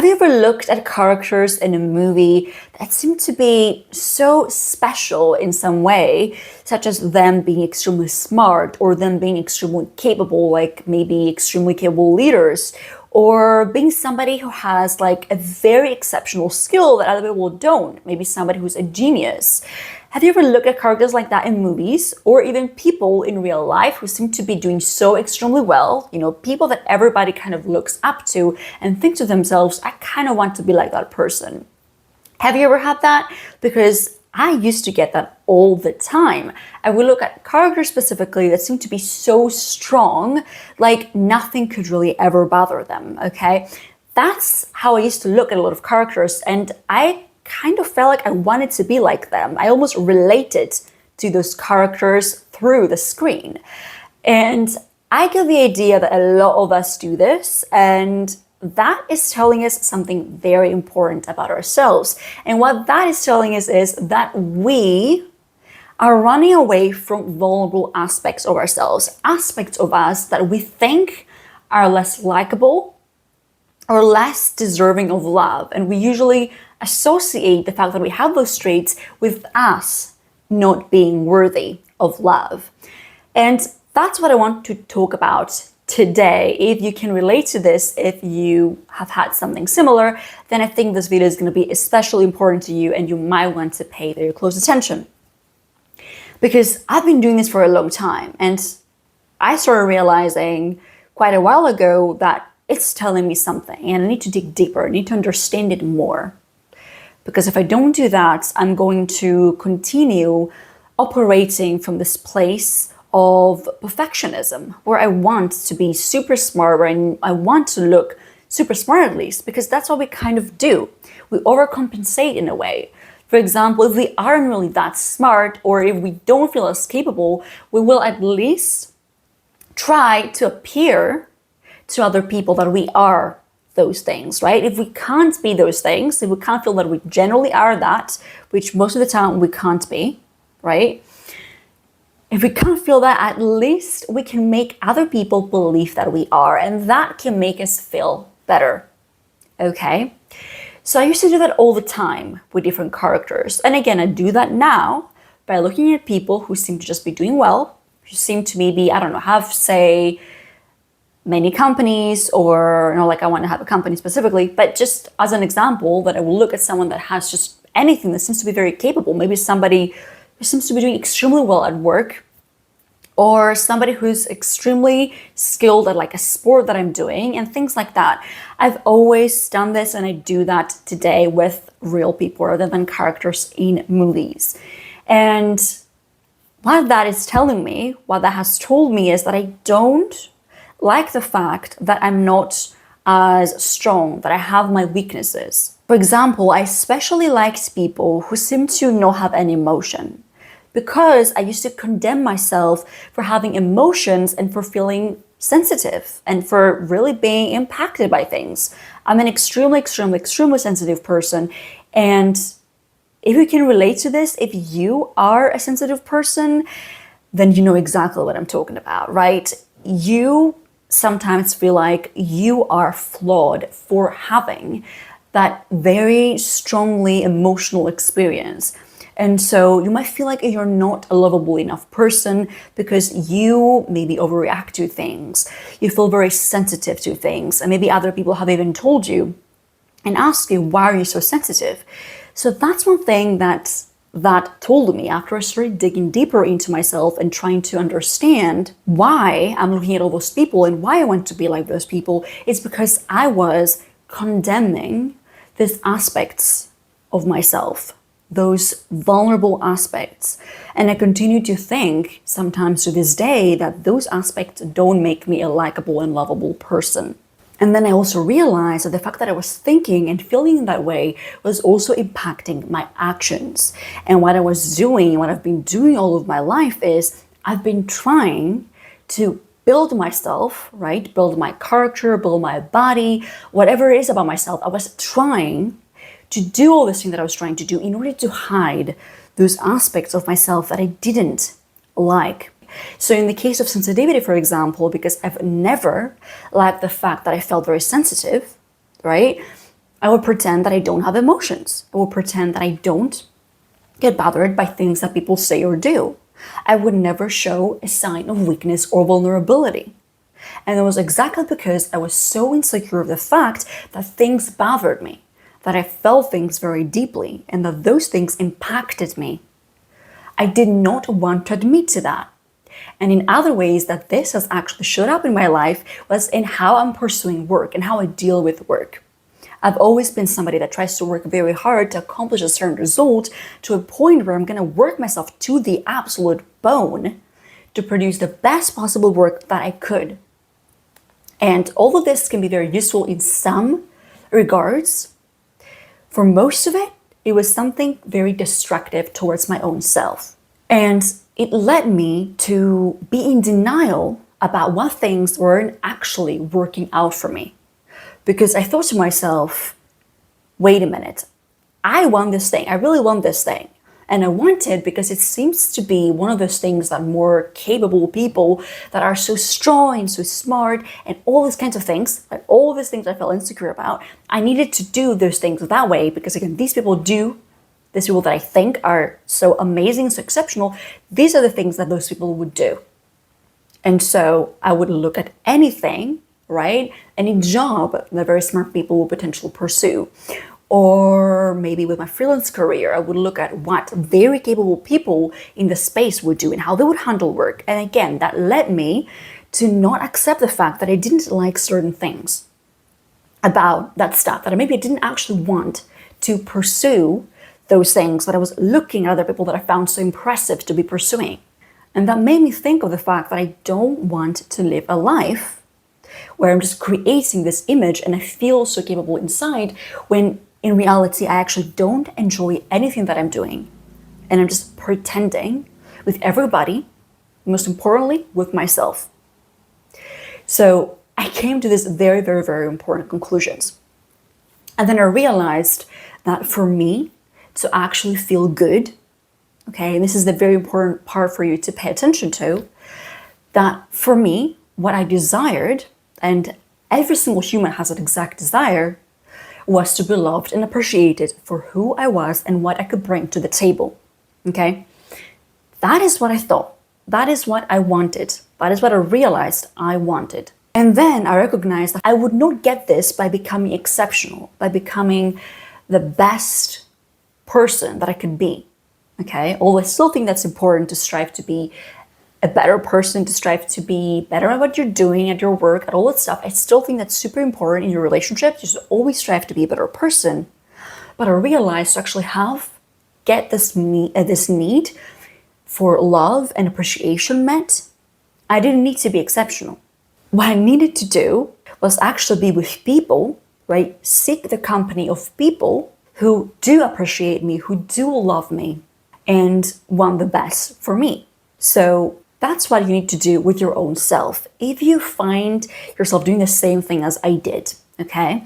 Have you ever looked at characters in a movie that seem to be so special in some way, such as them being extremely smart or them being extremely capable, like maybe extremely capable leaders, or being somebody who has like a very exceptional skill that other people don't, maybe somebody who's a genius? Have you ever looked at characters like that in movies, or even people in real life who seem to be doing so extremely well? You know, people that everybody kind of looks up to and think to themselves, I kind of want to be like that person. Have you ever had that? Because I used to get that all the time. I would look at characters specifically that seem to be so strong, like nothing could really ever bother them, okay? That's how I used to look at a lot of characters, and I kind of felt like I wanted to be like them. I almost related to those characters through the screen. And I get the idea that a lot of us do this, and that is telling us something very important about ourselves. And what that is telling us is that we are running away from vulnerable aspects of ourselves, aspects of us that we think are less likable or less deserving of love. And we usually associate the fact that we have those traits with us not being worthy of love. And that's what I want to talk about today. If you can relate to this, if you have had something similar, then I think this video is going to be especially important to you and you might want to pay very close attention. Because I've been doing this for a long time, and I started realizing quite a while ago that it's telling me something and I need to dig deeper, I need to understand it more. Because if I don't do that, I'm going to continue operating from this place of perfectionism, where I want to be super smart, where I want to look super smart at least, because that's what we kind of do. We overcompensate in a way. For example, if we aren't really that smart, or if we don't feel as capable, we will at least try to appear to other people that we are those things, right? If we can't be those things, if we can't feel that we generally are that, which most of the time we can't be, right? If we can't feel that, at least we can make other people believe that we are, and that can make us feel better, okay? So I used to do that all the time with different characters. And again, I do that now by looking at people who seem to just be doing well, who seem to maybe, I don't know, have, say, many companies, or, you know, like I want to have a company specifically, but just as an example, that I will look at someone that has just anything that seems to be very capable, maybe somebody who seems to be doing extremely well at work, or somebody who's extremely skilled at like a sport that I'm doing, and things like that. I've always done this, and I do that today with real people rather than characters in movies. And what that is telling me, what that has told me, is that I don't like the fact that I'm not as strong, that I have my weaknesses. For example, I especially liked people who seem to not have any emotion, because I used to condemn myself for having emotions and for feeling sensitive and for really being impacted by things. I'm an extremely sensitive person. And if you can relate to this, if you are a sensitive person, then you know exactly what I'm talking about, right? You sometimes feel like you are flawed for having that very strongly emotional experience. And so you might feel like you're not a lovable enough person because you maybe overreact to things. You feel very sensitive to things, and maybe other people have even told you and asked you, why are you so sensitive? So that's one thing that told me after I started digging deeper into myself and trying to understand why I'm looking at all those people and why I want to be like those people. It's because I was condemning these aspects of myself, those vulnerable aspects. And I continue to think sometimes to this day that those aspects don't make me a likable and lovable person. And then I also realized that the fact that I was thinking and feeling that way was also impacting my actions. And what I was doing, what I've been doing all of my life, is I've been trying to build myself, right? Build my character, build my body, whatever it is about myself. I was trying to do all this thing that I was trying to do in order to hide those aspects of myself that I didn't like. So in the case of sensitivity, for example, because I've never liked the fact that I felt very sensitive, right? I would pretend that I don't have emotions. I would pretend that I don't get bothered by things that people say or do. I would never show a sign of weakness or vulnerability. And it was exactly because I was so insecure of the fact that things bothered me, that I felt things very deeply, and that those things impacted me. I did not want to admit to that. And in other ways that this has actually showed up in my life was in how I'm pursuing work and how I deal with work. I've always been somebody that tries to work very hard to accomplish a certain result to a point where I'm going to work myself to the absolute bone to produce the best possible work that I could. And all of this can be very useful in some regards. For most of it, it was something very destructive towards my own self. And it led me to be in denial about what things weren't actually working out for me. Because I thought to myself, wait a minute, I want this thing. I really want this thing. And I want it because it seems to be one of those things that more capable people that are so strong and so smart and all these kinds of things, like all these things I felt insecure about, I needed to do those things that way because again, these people that I think are so amazing, so exceptional, these are the things that those people would do. And so I would look at anything, right? Any job that very smart people will potentially pursue. Or maybe with my freelance career, I would look at what very capable people in the space would do and how they would handle work. And again, that led me to not accept the fact that I didn't like certain things about that stuff, that maybe I didn't actually want to pursue those things that I was looking at other people that I found so impressive to be pursuing. And that made me think of the fact that I don't want to live a life where I'm just creating this image and I feel so capable inside when in reality I actually don't enjoy anything that I'm doing. And I'm just pretending with everybody, most importantly with myself. So I came to these very, very, very important conclusions. And then I realized that for me to actually feel good, okay, and this is the very important part for you to pay attention to, that for me, what I desired, and every single human has that exact desire, was to be loved and appreciated for who I was and what I could bring to the table, okay? That is what I thought. That is what I wanted. That is what I realized I wanted. And then I recognized that I would not get this by becoming exceptional, by becoming the best person that I could be, okay? Although I still think that's important to strive to be a better person, to strive to be better at what you're doing, at your work, at all that stuff. I still think that's super important in your relationships. You should always strive to be a better person. But I realized to actually get this need for love and appreciation met, I didn't need to be exceptional. What I needed to do was actually be with people, right? Seek the company of people who do appreciate me, who do love me, and want the best for me. So that's what you need to do with your own self. If you find yourself doing the same thing as I did, okay,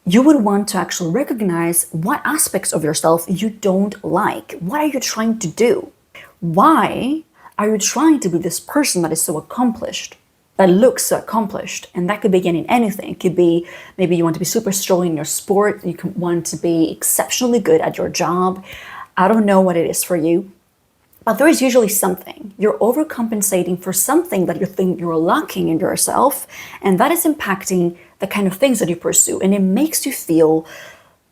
you would want to actually recognize what aspects of yourself you don't like. What are you trying to do? Why are you trying to be this person that is so accomplished, that looks so accomplished? And that could be again in anything. It could be maybe you want to be super strong in your sport. You could want to be exceptionally good at your job. I don't know what it is for you, but there is usually something. You're overcompensating for something that you think you're lacking in yourself, and that is impacting the kind of things that you pursue. And it makes you feel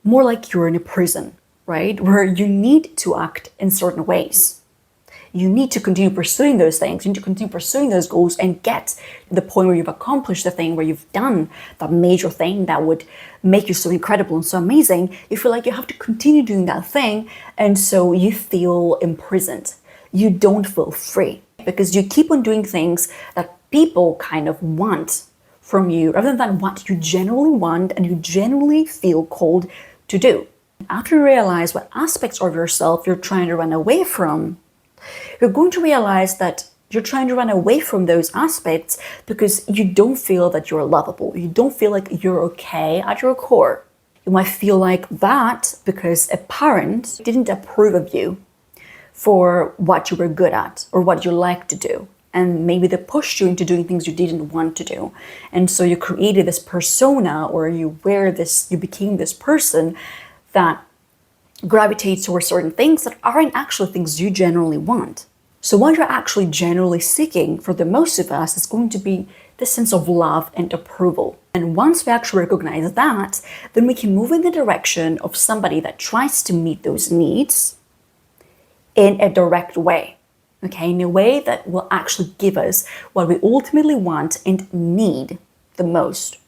more like you're in a prison, right? Where you need to act in certain ways. You need to continue pursuing those things. You need to continue pursuing those goals and get to the point where you've accomplished the thing, where you've done that major thing that would make you so incredible and so amazing. You feel like you have to continue doing that thing. And so you feel imprisoned. You don't feel free because you keep on doing things that people kind of want from you rather than what you genuinely want and you genuinely feel called to do. After you realize what aspects of yourself you're trying to run away from, you're going to realize that you're trying to run away from those aspects because you don't feel that you're lovable. You don't feel like you're okay at your core. You might feel like that because a parent didn't approve of you for what you were good at or what you like to do. and maybe they pushed you into doing things you didn't want to do. And so you created this persona, or you became this person that gravitates towards certain things that aren't actually things you generally want. So what you're actually generally seeking for the most of us is going to be the sense of love and approval. And once we actually recognize that, then we can move in the direction of somebody that tries to meet those needs in a direct way, okay? In a way that will actually give us what we ultimately want and need the most.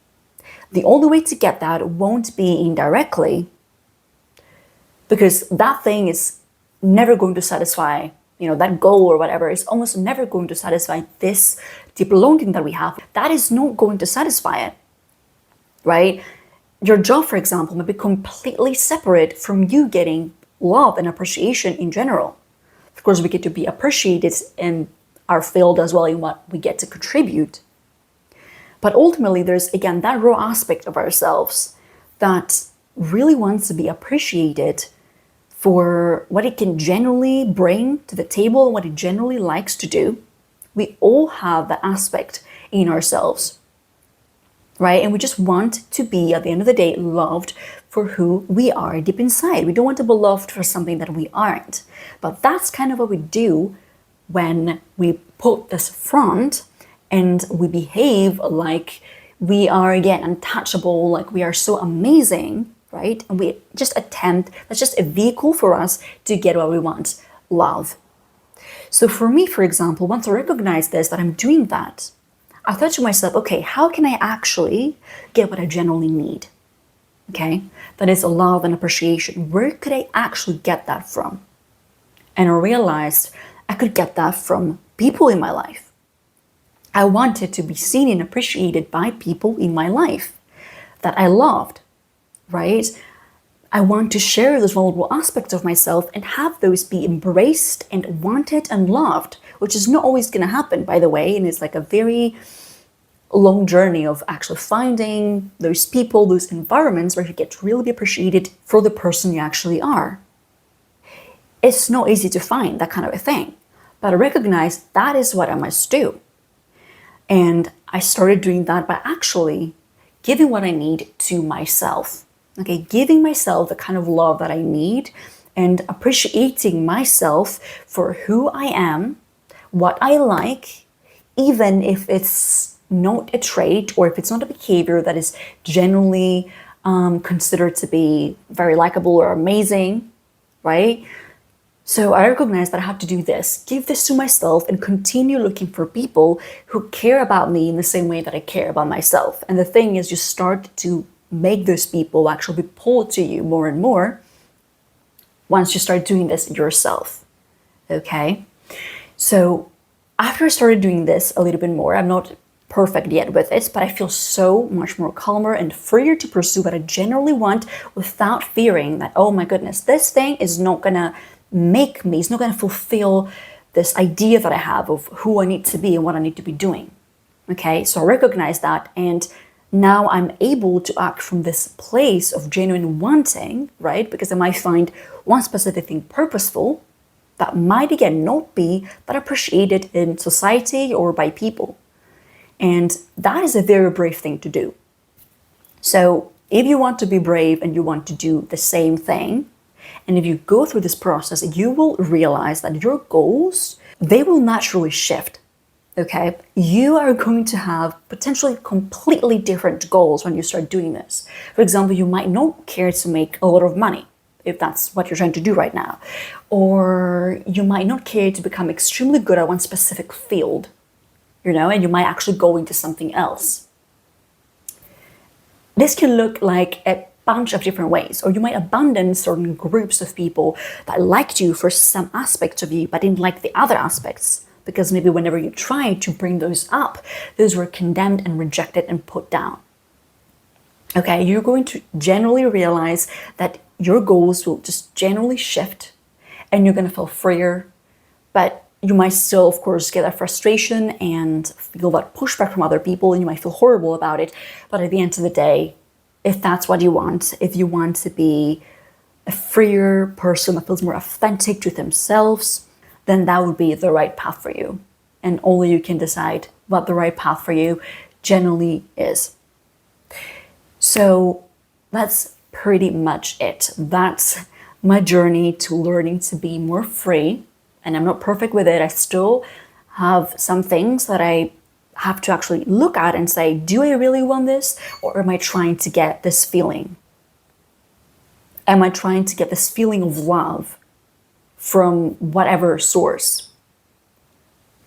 The only way to get that won't be indirectly, because that thing is never going to satisfy, that goal or whatever is almost never going to satisfy this deep longing that we have. That is not going to satisfy it, right? Your job, for example, may be completely separate from you getting love and appreciation in general. Of course, we get to be appreciated in our field as well, in what we get to contribute. But ultimately, there's, again, that raw aspect of ourselves that really wants to be appreciated for what it can generally bring to the table and what it generally likes to do. We all have that aspect in ourselves, right? And we just want to be, at the end of the day, loved for who we are deep inside. We don't want to be loved for something that we aren't. But that's kind of what we do when we put this front and we behave like we are, again, untouchable, like we are so amazing, right? And we just that's just a vehicle for us to get what we want, love. So for me, for example, once I recognized this, that I'm doing that, I thought to myself, okay, how can I actually get what I generally need? Okay, that is love and appreciation. Where could I actually get that from? And I realized I could get that from people in my life. I wanted to be seen and appreciated by people in my life that I loved, right? I want to share those vulnerable aspects of myself and have those be embraced and wanted and loved, which is not always going to happen, by the way. And it's like a very long journey of actually finding those people, those environments where you get to really be appreciated for the person you actually are. It's not easy to find that kind of a thing, but I recognize that is what I must do. And I started doing that by actually giving what I need to myself. Okay, giving myself the kind of love that I need and appreciating myself for who I am, what I like, even if it's not a trait or if it's not a behavior that is generally considered to be very likable or amazing, right? So I recognized that I had to do this, give this to myself, and continue looking for people who care about me in the same way that I care about myself. And the thing is, you start to make those people actually be pulled to you more and more once you start doing this yourself, okay? So after I started doing this a little bit more, I'm not perfect yet with it, but I feel so much more calmer and freer to pursue what I generally want without fearing that, oh my goodness, this thing is not gonna make me, it's not gonna fulfill this idea that I have of who I need to be and what I need to be doing, okay? So I recognize that, and now I'm able to act from this place of genuine wanting, right? Because I might find one specific thing purposeful that might, again, not be that appreciated in society or by people. And that is a very brave thing to do. So if you want to be brave and you want to do the same thing, and if you go through this process, you will realize that your goals, they will naturally shift. Okay, you are going to have potentially completely different goals when you start doing this. For example, you might not care to make a lot of money, if that's what you're trying to do right now. Or you might not care to become extremely good at one specific field, and you might actually go into something else. This can look like a bunch of different ways, or you might abandon certain groups of people that liked you for some aspects of you, but didn't like the other aspects. Because maybe whenever you tried to bring those up, those were condemned and rejected and put down. Okay, you're going to generally realize that your goals will just generally shift and you're going to feel freer, but you might still, of course, get that frustration and feel that pushback from other people, and you might feel horrible about it. But at the end of the day, if that's what you want, if you want to be a freer person that feels more authentic to themselves, then that would be the right path for you. and only you can decide what the right path for you generally is. So that's pretty much it. That's my journey to learning to be more free. And I'm not perfect with it. I still have some things that I have to actually look at and say, do I really want this? Or am I trying to get this feeling? Am I trying to get this feeling of love from whatever source?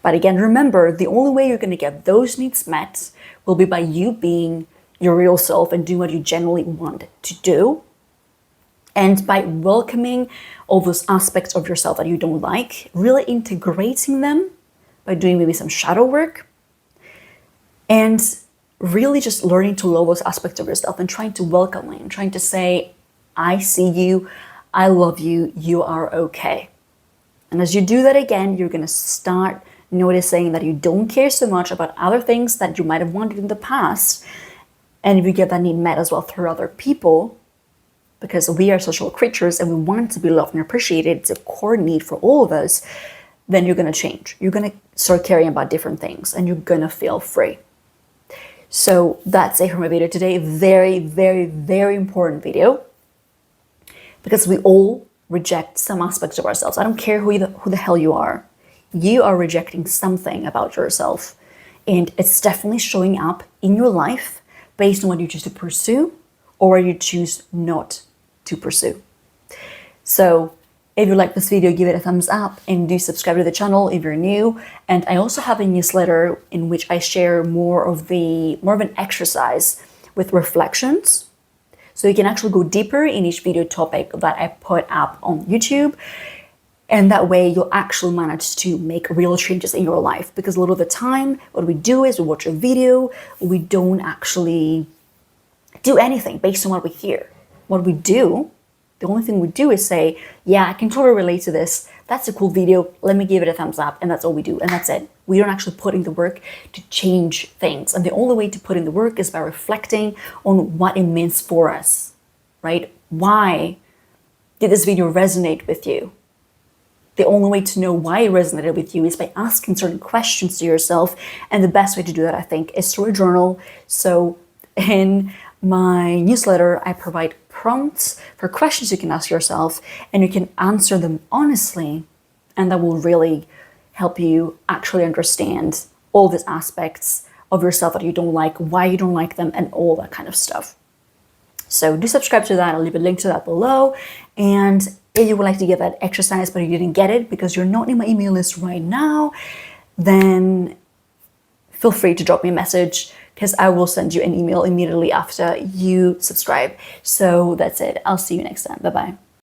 But again, remember, the only way you're going to get those needs met will be by you being your real self and doing what you genuinely want to do. And by welcoming all those aspects of yourself that you don't like, really integrating them by doing maybe some shadow work, and really just learning to love those aspects of yourself and trying to welcome them, trying to say, I see you, I love you, you are okay. And as you do that again, you're going to start noticing that you don't care so much about other things that you might have wanted in the past. And if you get that need met as well through other people, because we are social creatures and we want to be loved and appreciated, it's a core need for all of us, then you're going to change. You're going to start caring about different things and you're going to feel free. So that's it for my video today. Very, very, very important video, because we all reject some aspects of ourselves. I don't care who the hell you are. You are rejecting something about yourself, and it's definitely showing up in your life based on what you choose to pursue or what you choose not to pursue. So if you like this video, give it a thumbs up and do subscribe to the channel if you're new. And I also have a newsletter in which I share more of an exercise with reflections. So you can actually go deeper in each video topic that I put up on YouTube. And that way you'll actually manage to make real changes in your life. Because a lot of the time, what we do is we watch a video, we don't actually do anything based on what we hear. What we do, the only thing we do is say, yeah, I can totally relate to this. That's a cool video. Let me give it a thumbs up. And that's all we do. And that's it. We don't actually put in the work to change things. And the only way to put in the work is by reflecting on what it means for us, right? Why did this video resonate with you? The only way to know why it resonated with you is by asking certain questions to yourself. And the best way to do that, I think, is through a journal. So in my newsletter, I provide prompts for questions you can ask yourself, and you can answer them honestly. And that will really help you actually understand all these aspects of yourself that you don't like, why you don't like them, and all that kind of stuff. So do subscribe to that. I'll leave a link to that below. And if you would like to get that exercise but you didn't get it because you're not in my email list right now, then feel free to drop me a message, because I will send you an email immediately after you subscribe. So that's it. I'll see you next time. Bye-bye.